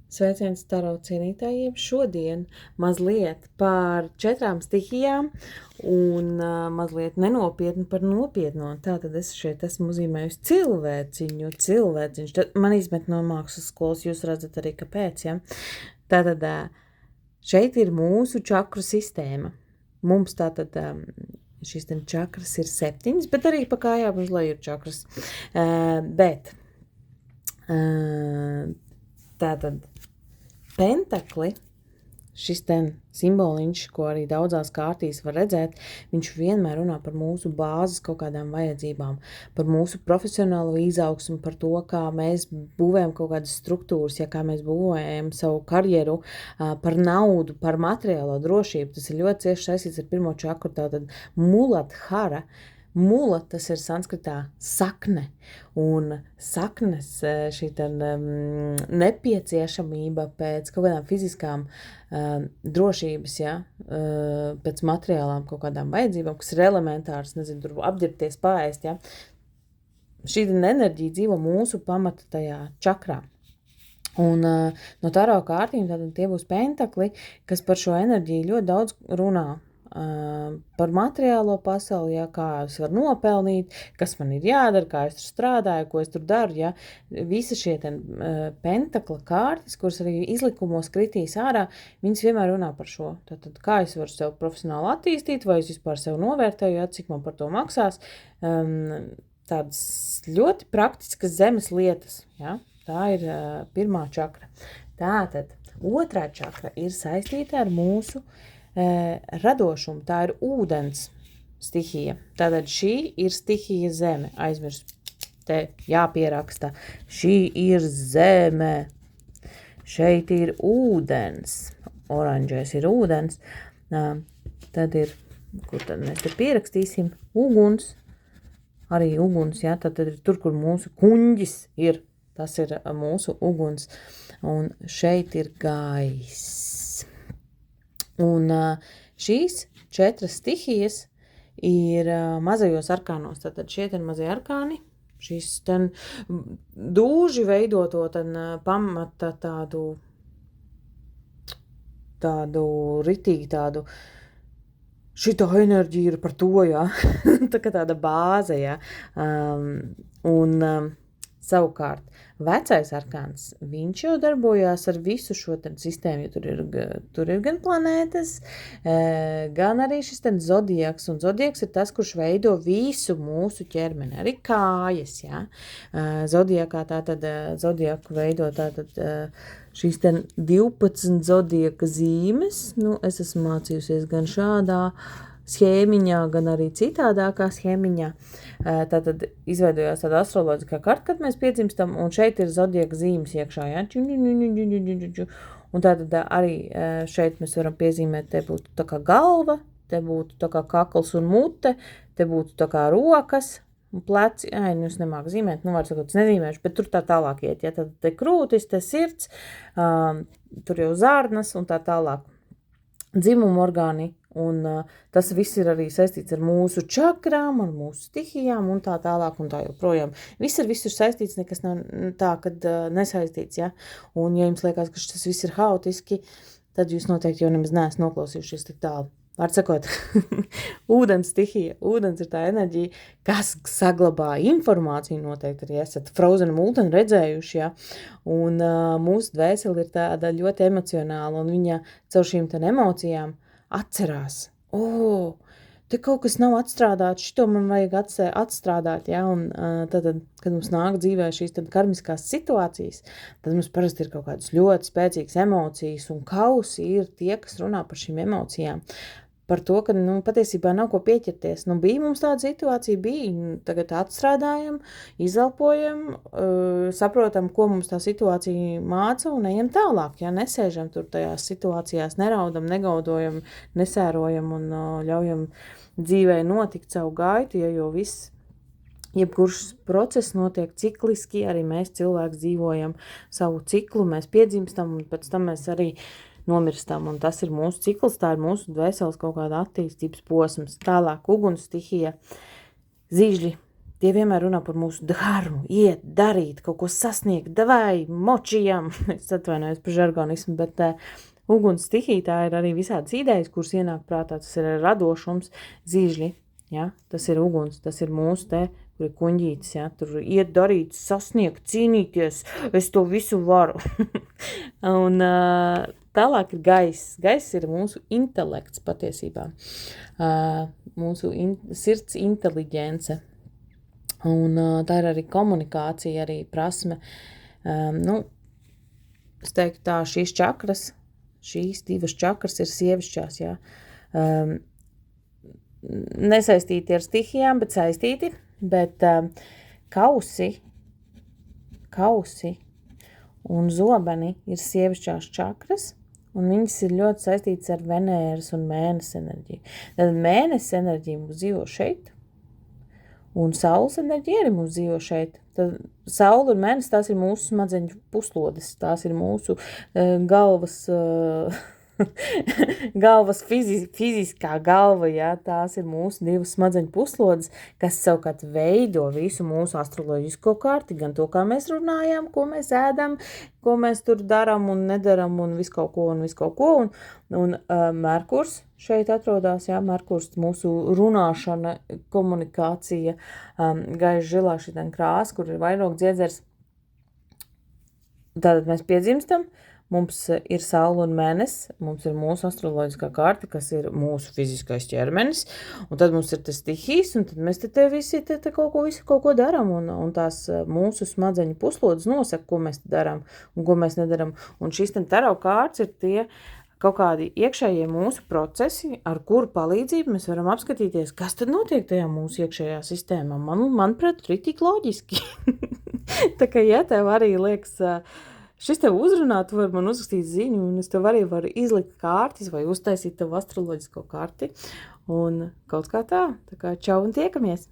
Sveiciens taro cienītājiem. Šodien mazliet par 4 stihijām un mazliet nenopietni par nopietno. Tātad es šeit esmu uzzīmējusi cilvēciņš. Tad man izmet no mākslas skolas, jūs redzat arī kāpēc, ja? Tātad šeit ir mūsu čakru sistēma. Mums tātad šīs čakras ir 7, bet arī pa kājām uz leju ir čakras. Tātad pentakli, šis simboliņš, ko arī daudzās kārtīs var redzēt, viņš vienmēr runā par mūsu bāzes kaut kādām vajadzībām, par mūsu profesionālo izaugsmu, par to, kā mēs būvējam kaut kādas struktūras, ja kā mēs būvējam savu karjeru, par naudu, par materiālo drošību. Tas ir ļoti cieši saistīts ar pirmo čakru, tātad muladhara. Mula, tas ir sanskritā sakne, un saknes šī nepieciešamība pēc kaut kādām fiziskām drošības, ja, pēc materiālām kaut kādām vajadzībām, kas ir elementāras, nezinu, tur apģērbties, paēst, ja. Šī enerģija dzīvo mūsu pamata tajā čakrā. Un no taro kārtīm tātad tie būs pentakli, kas par šo enerģiju ļoti daudz runā. Par materiālo pasauli, ja, kā es varu nopelnīt, kas man ir jādara, kā es tur strādāju, ko es tur daru, ja. Visi šie pentakla kārtas, kuras arī izlikumos kritīs ārā, viņas vienmēr runā par šo. Tātad, kā es varu sev profesionāli attīstīt, vai es vispār sev novērtēju, ja, cik man par to maksās. Tādas ļoti praktiskas zemes lietas, ja. Tā ir pirmā čakra. Tātad, otrā čakra ir saistīta ar mūsu radošumu, tā ir ūdens stihija. Tātad šī ir stihija zeme. Aizmirst, te jāpieraksta. Šī ir zeme. Šeit ir ūdens. Oranžais ir ūdens. Tad ir, kur tad mēs te pierakstīsim? Uguns. Arī uguns, jā. Tad ir tur, kur mūsu kuņģis ir. Tas ir mūsu uguns. Un šeit ir gaiss. Un šīs 4 stihijas ir mazajos arkānos. Tātad šie mazie arkāni, šīs dūži veido to pamata tādu ritīgi tādu, šitā enerģija ir par to, jā. Tā kā tāda bāze, jā. Savukārt, vecais arkāns, viņš jau darbojās ar visu šo sistēmu, jo tur ir gan planētas, gan arī šis zodiaks, un zodiaks ir tas, kurš veido visu mūsu ķermeni, arī kājas, jā. Zodiakā zodiaku veido šīs 12 zodiaka zīmes, es esmu mācījusies gan šādā schēmiņā, gan arī citādākā schēmiņā. Tātad izveidojās tāda astroloģiskā karta, kad mēs piedzimstam, un šeit ir zodiaka zīmes iekšā, ja? Un tātad arī šeit mēs varam piezīmēt, te būtu tā kā galva, te būtu tā kā kakls un mute, te būtu tā kā rokas un pleci, es nemāku zīmēt, var sakot, es nezīmēšu, bet tur tā tālāk iet, ja? Tad te krūtis, te sirds, tur jau zārnas un tā tālāk. Dzimumu orgāni, un tas viss ir arī saistīts ar mūsu čakrām, ar mūsu stihijām un tā tālāk un tā joprojām. Viss ir saistīts, nekas nav tā, kad nesaistīts, ja? Un ja jums liekas, ka tas viss ir haotiski, tad jūs noteikti jau nemaz neesat noklausījušies tik tālu. Var sakot, ūdens stihija, ūdens ir tā enerģija, kas saglabā informāciju, noteikti arī esat Frozen Mountain redzējuši, ja? Un mūsu dvēseli ir tāda ļoti emocionāla, un viņa caur šīm emocijām atcerās, te kaut kas nav atstrādāts, šito man vajag atstrādāt, ja? Un tad, kad mums nāk dzīvē šīs karmiskās situācijas, tad mums parasti ir kaut kādas ļoti spēcīgas emocijas, un kausi ir tie, kas runā par šīm emocijām. Par to, ka, patiesībā nav ko pieķerties. Bija mums tāda situācija, tagad atstrādājam, izelpojam, saprotam, ko mums tā situācija māca un ejam tālāk, ja nesēžam tur tajās situācijās, neraudam, negaudojam, nesērojam un ļaujam dzīvē notikt savu gaitu, jo viss, jebkurš process notiek cikliski, arī mēs cilvēki dzīvojam savu ciklu, mēs piedzimstam un pēc tam mēs arī nomirstam, un tas ir mūsu cikls, tā ir mūsu dvēseles kaut kāda attīstības posms. Tālāk, uguns stihija, zīžļi, tie vienmēr runā par mūsu dharmu, iet, darīt, kaut ko sasniegt, davai, močijam. Es atvainojos par žargonismu, bet uguns stihija tā ir arī visādas idejas, kuras ienāk prātā. Tas ir radošums, zīžļi, ja? Tas ir uguns, tas ir mūsu te, kur ir kuņģītis, ja? Tur iet, darīt, sasniegt, cīnīties, es to visu varu. Un tālāk ir gaiss. Gaiss ir mūsu intelekts patiesībā, mūsu sirds inteliģence. Un tā ir arī komunikācija, arī prasme. Es teiktu tā, šīs divas čakras ir sievišķās, jā. Nesaistīti ar stihijām, bet saistīti, bet kausi un zobeni ir sievišķās čakras, un viņas ir ļoti saistītas ar Venēras un Mēness enerģiju. Tad Mēness enerģija mums dzīvo šeit, un Saules enerģija arī mums dzīvo šeit. Tad Saule un Mēness, tās ir mūsu smadzeņu puslodes, tās ir mūsu galvas fiziskā galva, jā, tās ir mūsu divas smadzeņu puslodes, kas savukārt veido visu mūsu astroloģisko karti, gan to, kā mēs runājam, ko mēs ēdam, ko mēs tur daram un nedaram un visu kaut ko. Un Merkurs šeit atrodas, jā, Merkurs, mūsu runāšana, komunikācija, gaiši žilā šitien krāsa, kur ir vairogu dziedzers. Tātad mēs piedzimstam, mums ir Saule un Mēness, mums ir mūsu astroloģiskā karta, kas ir mūsu fiziskais ķermenis, un tad mums ir tas stihijas, un tad mēs te visi kaut ko daram, un tās mūsu smadzeņu puslodes nosaka, ko mēs daram un ko mēs nedaram. Un šis taro kārts ir tie kaut kādi iekšējie mūsu procesi, ar kuru palīdzību mēs varam apskatīties, kas tad notiek tajā mūsu iekšējā sistēmā. Manuprāt, ritīgi loģiski. Tā kā, ja tev arī liekas, šis tev uzrunā, tu vari man uzrakstīt ziņu, un es tev arī varu izlikt kārtis vai uztaisīt tev astroloģisko karti. Un kaut kā tā. Tā kā čau un tiekamies!